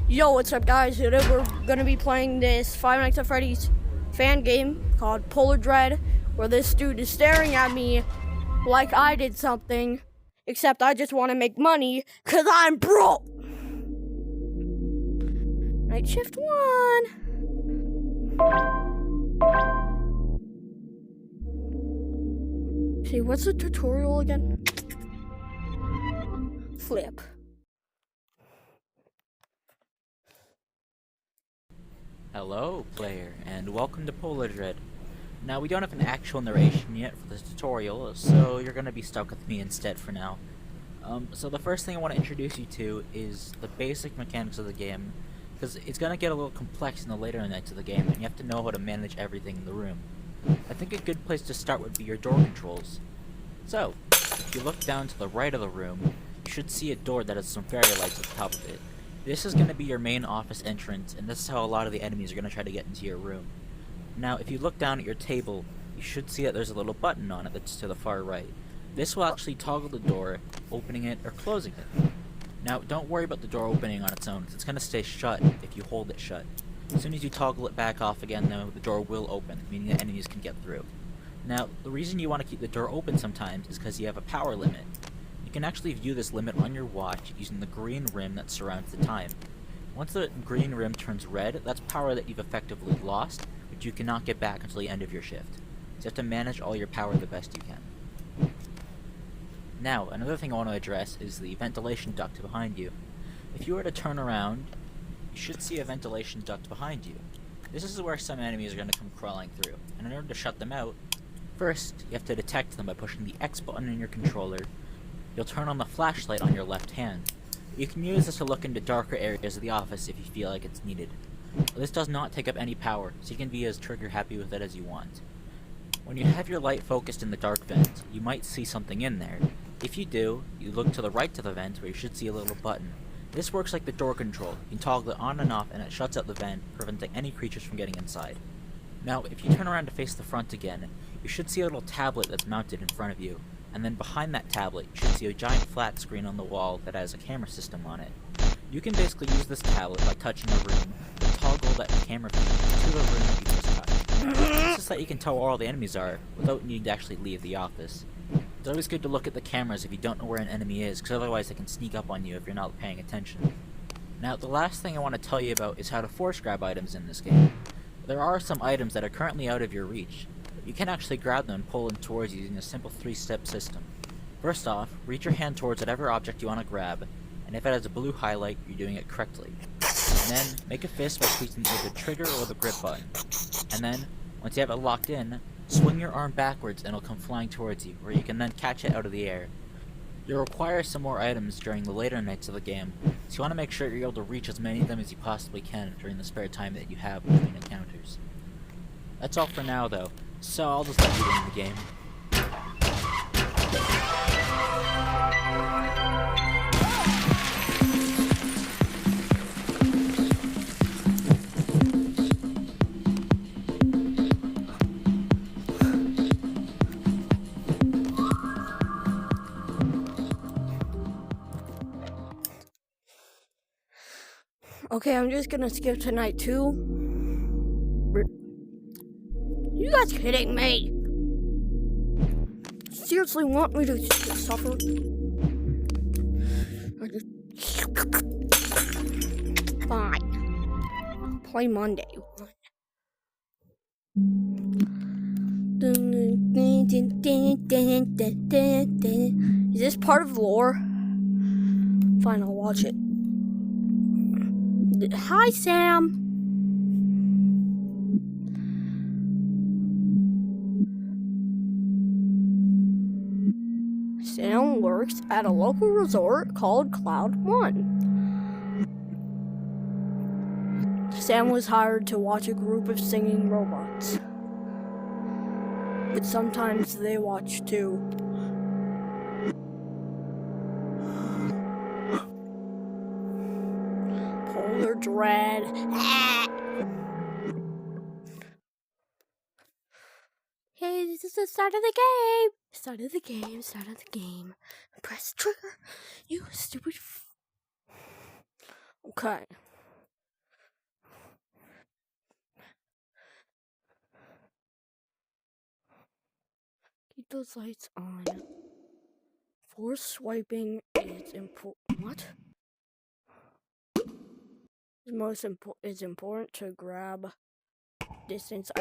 Yo, what's up, guys? Today we're gonna be playing this Five Nights at Freddy's fan game called Polardread, where this dude is staring at me like I did something, except I just want to make money because I'm broke. Night shift 1. See, what's the tutorial again? Flip. Hello, player, and welcome to polardread. Now, we don't have an actual narration yet for this tutorial, so you're going to be stuck with me instead for now. So the first thing I want to introduce you to is the basic mechanics of the game, because it's going to get a little complex in the later nights of the game, and you have to know how to manage everything in the room. I think a good place to start would be your door controls. So, if you look down to the right of the room, you should see a door that has some fairy lights at the top of it. This is going to be your main office entrance, and this is how a lot of the enemies are going to try to get into your room. Now, if you look down at your table, you should see that there's a little button on it that's to the far right. This will actually toggle the door, opening it or closing it. Now, don't worry about the door opening on its own, because it's going to stay shut if you hold it shut. As soon as you toggle it back off again, though, the door will open, meaning that enemies can get through. Now, the reason you want to keep the door open sometimes is because you have a power limit. You can actually view this limit on your watch using the green rim that surrounds the time. Once the green rim turns red, that's power that you've effectively lost, which you cannot get back until the end of your shift. So you have to manage all your power the best you can. Now, another thing I want to address is the ventilation duct behind you. If you were to turn around, you should see a ventilation duct behind you. This is where some enemies are going to come crawling through, and in order to shut them out, first, you have to detect them by pushing the X button in your controller. You'll turn on the flashlight on your left hand. You can use this to look into darker areas of the office if you feel like it's needed. This does not take up any power, so you can be as trigger happy with it as you want. When you have your light focused in the dark vent, you might see something in there. If you do, you look to the right of the vent where you should see a little button. This works like the door control. You can toggle it on and off and it shuts out the vent, preventing any creatures from getting inside. Now, if you turn around to face the front again, you should see a little tablet that's mounted in front of you. And then behind that tablet, you should see a giant flat screen on the wall that has a camera system on it. You can basically use this tablet by touching a room and toggle that camera feed to the room that you just touched. It's just that you can tell where all the enemies are without needing to actually leave the office. It's always good to look at the cameras if you don't know where an enemy is, because otherwise they can sneak up on you if you're not paying attention. Now, the last thing I want to tell you about is how to force grab items in this game. There are some items that are currently out of your reach. You can actually grab them and pull them towards you using a simple 3-step system. First off, reach your hand towards whatever object you want to grab, and if it has a blue highlight, you're doing it correctly. And then, make a fist by squeezing either the trigger or the grip button. And then, once you have it locked in, swing your arm backwards and it'll come flying towards you, where you can then catch it out of the air. You'll require some more items during the later nights of the game, so you want to make sure you're able to reach as many of them as you possibly can during the spare time that you have between encounters. That's all for now, though. So I'll just let you in the game. Okay, I'm just gonna skip to night 2. You guys kidding me? Seriously want me to suffer? Fine. Play Monday. Is this part of lore? Fine, I'll watch it. Hi, Sam. Sam works at a local resort called Cloud One. Sam was hired to watch a group of singing robots. But sometimes they watch too. Polardread. Hey, this is the start of the game. Start of the game, start of the game. Press trigger. You stupid Okay. Keep those lights on. Force swiping is important. What? It's important to grab distance.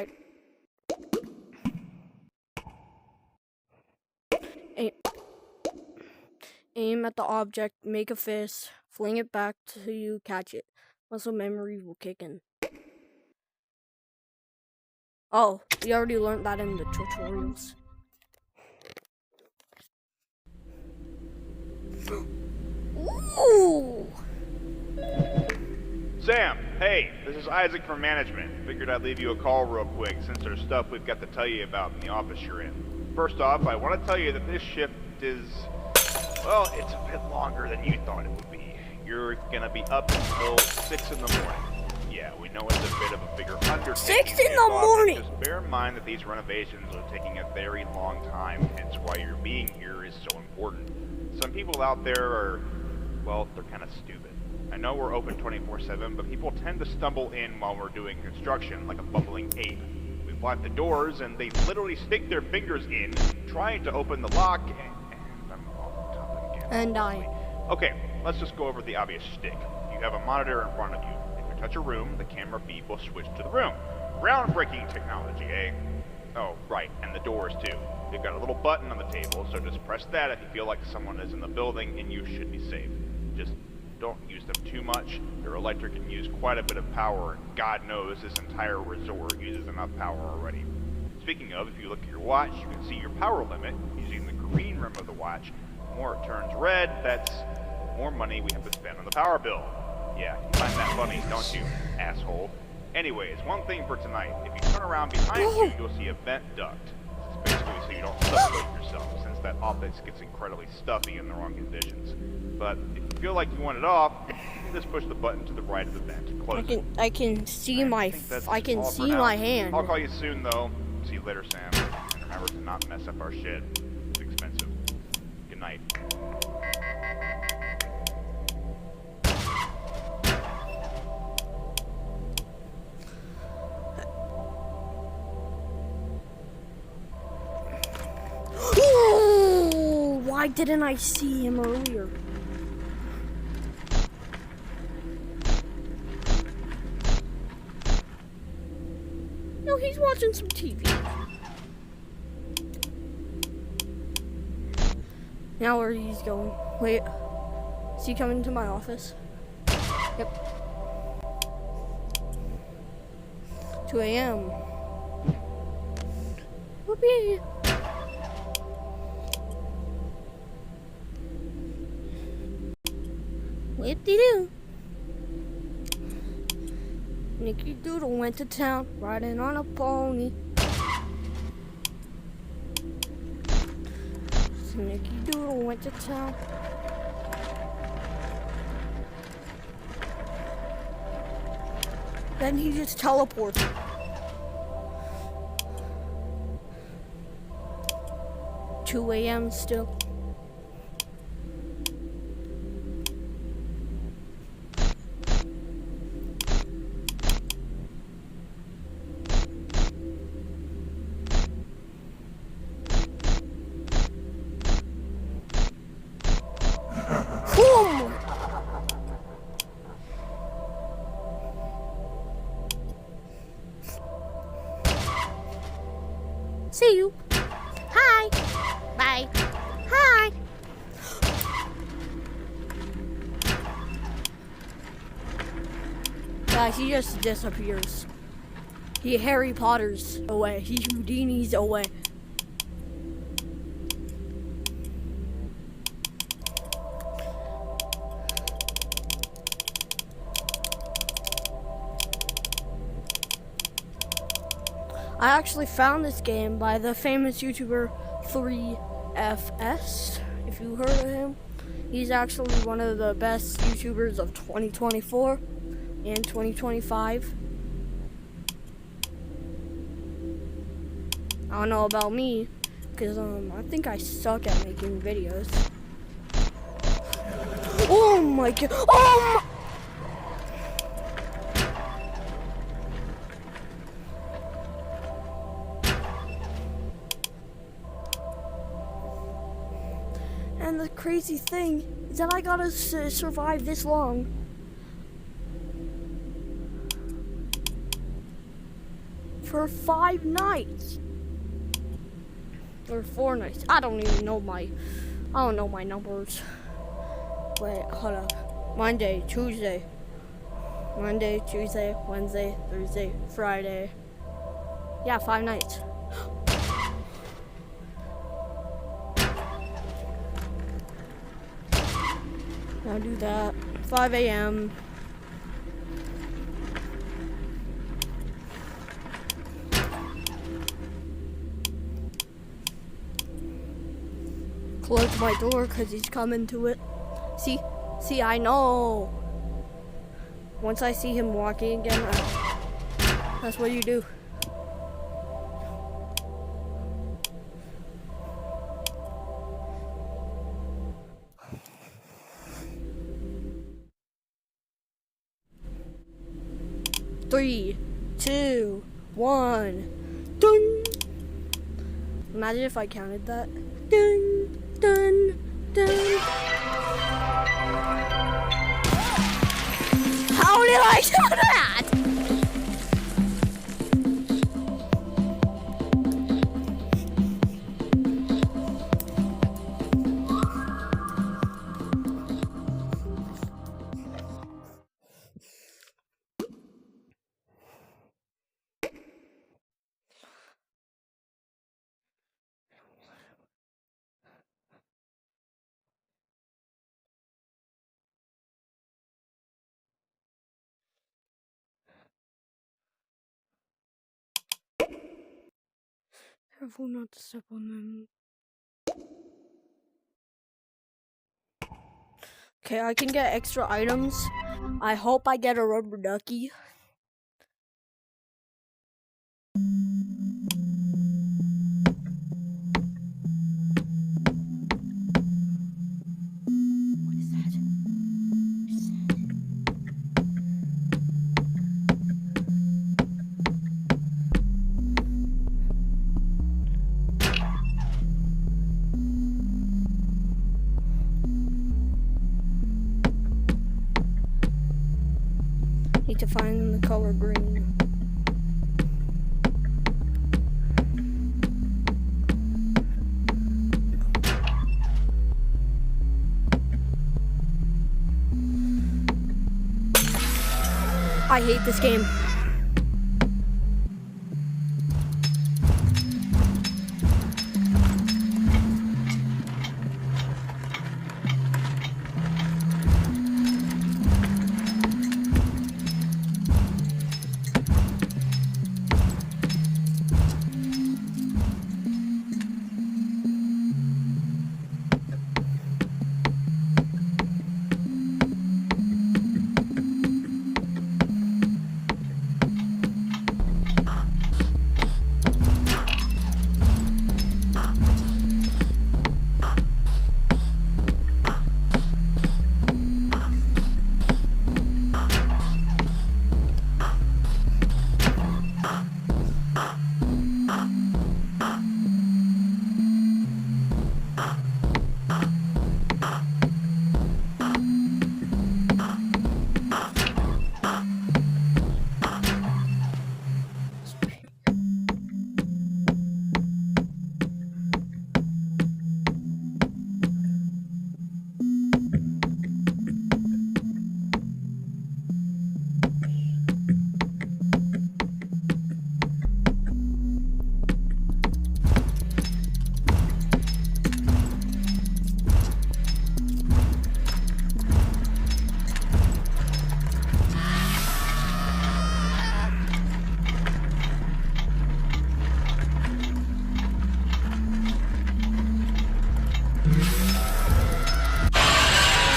Aim at the object, make a fist, fling it back till you catch it. Muscle memory will kick in. Oh, we already learned that in the tutorials. Ooh! Sam, hey, this is Isaac from management. Figured I'd leave you a call real quick since there's stuff we've got to tell you about in the office you're in. First off, I want to tell you that this shift is, well, it's a bit longer than you thought it would be. You're gonna be up until 6 in the morning. Yeah, we know it's a bit of a bigger undertaking. 6 in the morning! Just bear in mind that these renovations are taking a very long time, hence why your being here is so important. Some people out there are, well, they're kind of stupid. I know we're open 24/7, but people tend to stumble in while we're doing construction like a bumbling ape. We block the doors, and they literally stick their fingers in, trying to open the lock, and I'm off the topic again. And I... Okay, let's just go over the obvious shtick. You have a monitor in front of you. If you touch a room, the camera feed will switch to the room. Groundbreaking technology, eh? Oh, right, and the doors too. You've got a little button on the table, so just press that if you feel like someone is in the building, and you should be safe. Just don't use them too much. Their electric can use quite a bit of power, and God knows this entire resort uses enough power already. Speaking of, if you look at your watch, you can see your power limit using the green rim of the watch. The more it turns red, that's more money we have to spend on the power bill. Yeah, you find that funny, don't you, asshole? Anyways, one thing for tonight. If you turn around behind you, you'll see a vent duct. This is basically so you don't suffocate yourself, since that office gets incredibly stuffy in the wrong conditions. But if you feel like you want it off, just push the button to the right of the vent. Close it. I can see my hand. I'll call you soon, though. See you later, Sam. And remember to not mess up our shit. It's expensive. Good night. Ooh, why didn't I see him earlier? No, he's watching some TV. Now where he's going. Wait. Is he coming to my office? Yep. 2 a.m. Whoopee! Whip-de-doo. Nicky Doodle went to town, riding on a pony. So Nicky Doodle went to town. Then he just teleported. Two a.m. still. Boom! See you. Hi. Bye. Hi. Guys, he just disappears. He Harry Potter's away. He Houdini's away. I actually found this game by the famous YouTuber 3FS, if you heard of him. He's actually one of the best YouTubers of 2024 and 2025. I don't know about me, because I think I suck at making videos. Oh my god! Oh my! And the crazy thing is that I gotta survive this long. For 5 nights. Or 4 nights. I don't know my numbers. Wait, hold up. Monday, Tuesday, Wednesday, Thursday, Friday. Yeah, 5 nights. I'll do that. 5 a.m. Close my door because he's coming to it. See, I know. Once I see him walking again, that's what you do. Three, 2, 1, dun. Imagine if I counted that. Dun, dun, dun. How did I do that? Careful not to step on them. Okay, I can get extra items. I hope I get a rubber ducky. What is that? Need to find the color green. I hate this game.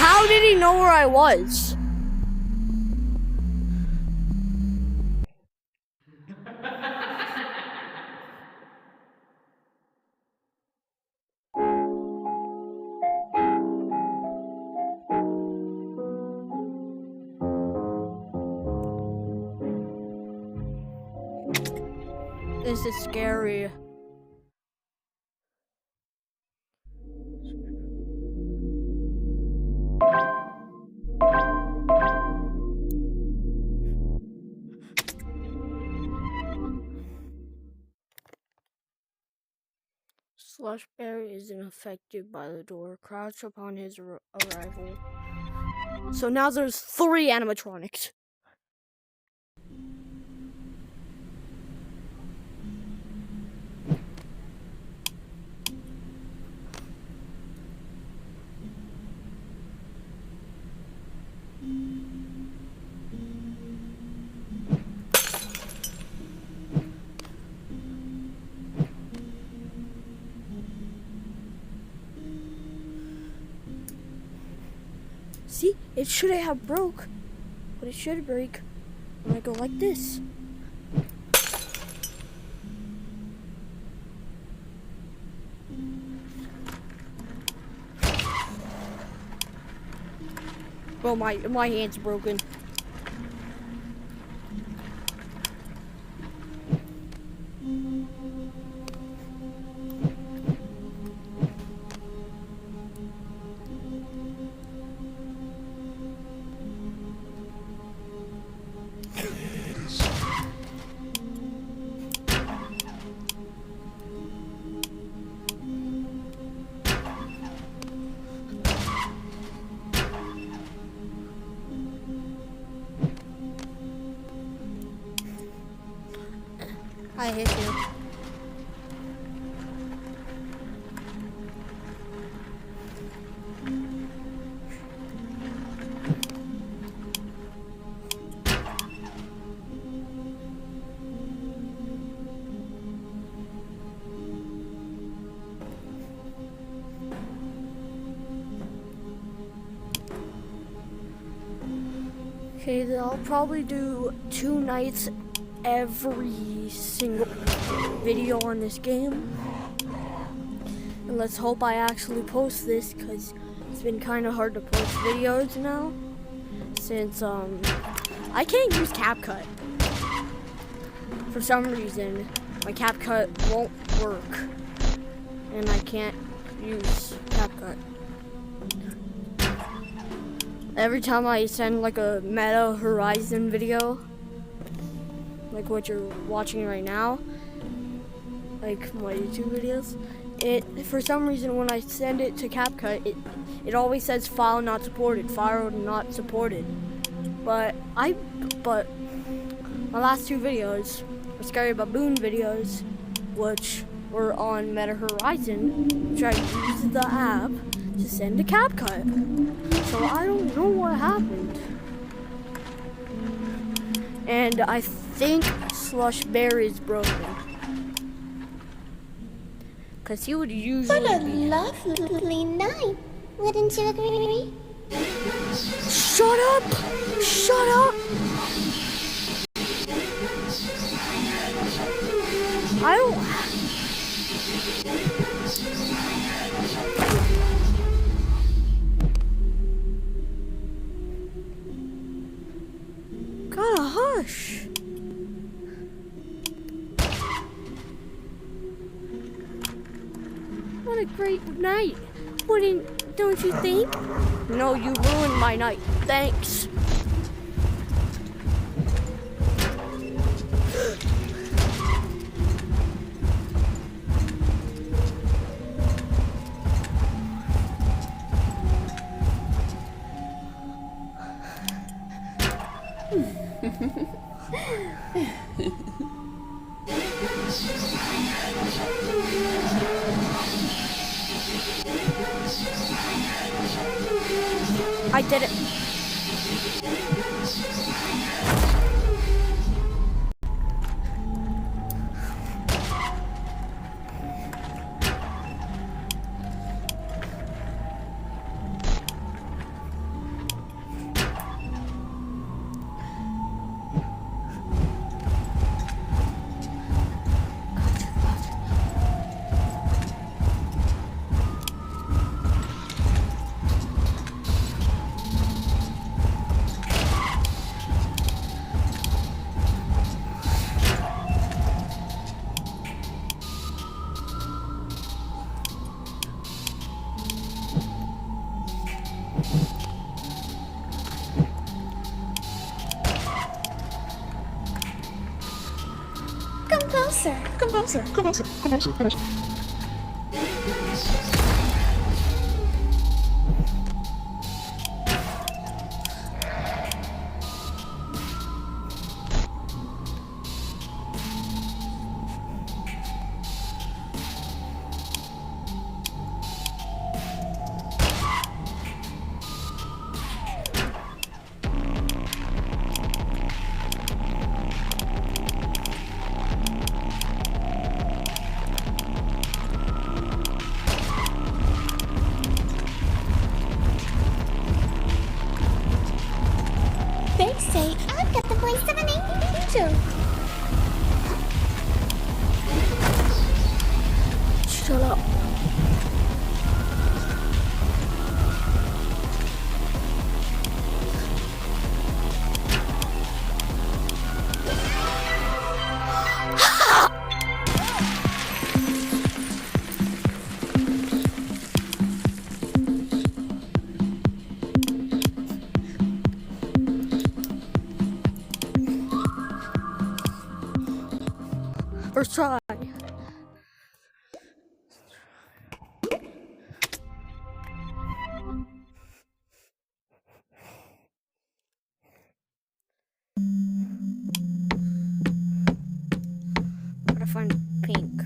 How did he know where I was? This is scary. Slushberry isn't affected by the door. Crouch upon his arrival. So now there's 3 animatronics. See, it shouldn't have broke, but it should break when I go like this. Well, my hand's broken. I hit you. Okay, then I'll probably do 2 nights every single video on this game. And let's hope I actually post this, because it's been kind of hard to post videos now. Since, I can't use CapCut. For some reason, my CapCut won't work. And I can't use CapCut. Every time I send like a Meta Horizon video, like what you're watching right now, like my YouTube videos, for some reason when I send it to CapCut, it always says file not supported, file not supported. But my last 2 videos were Scary Baboon videos, which were on Meta Horizon, which I used the app to send to CapCut. So I don't know what happened. And I think Slushberry is broken. Because he would usually What a lovely night. Wouldn't you agree? Shut up! Shut up! I don't... Gotta hush. What a great night. Don't you think? No, you ruined my night. Thanks. I did it. Come closer. Come closer. Come closer. Come closer. Come closer. voice of an angel. Shut up. First try. Gotta find pink.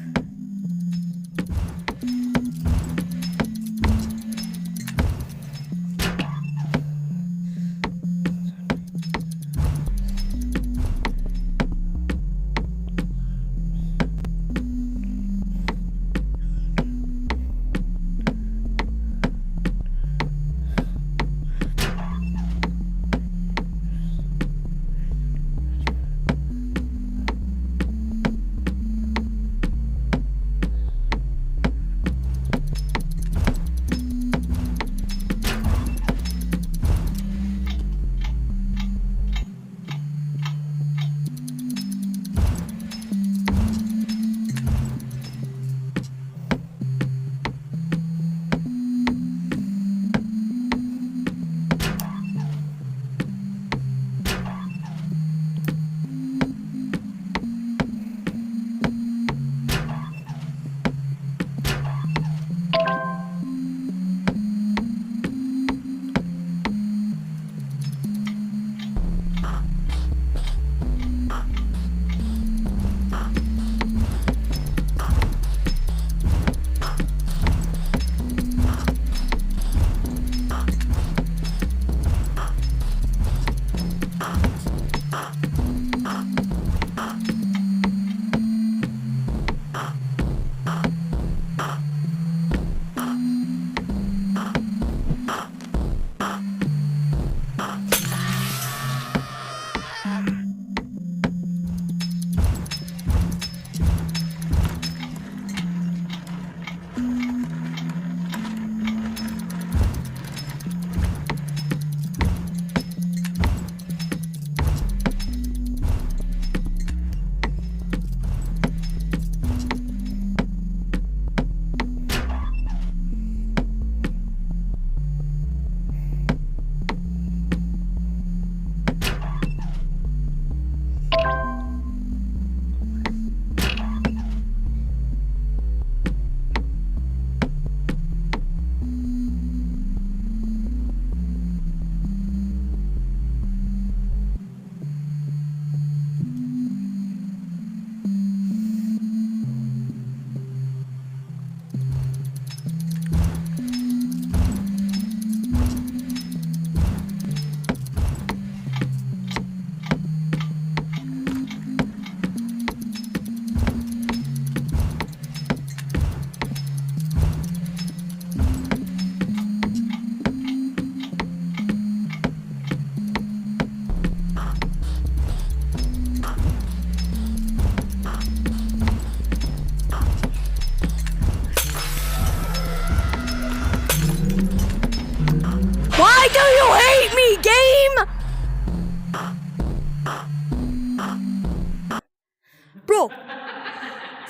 Bro,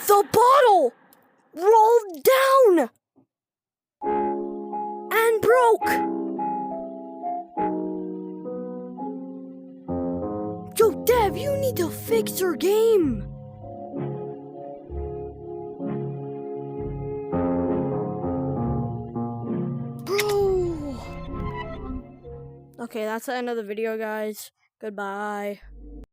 the bottle rolled down and broke. Yo, Dev, you need to fix your game. Bro. Okay, that's the end of the video, guys. Goodbye.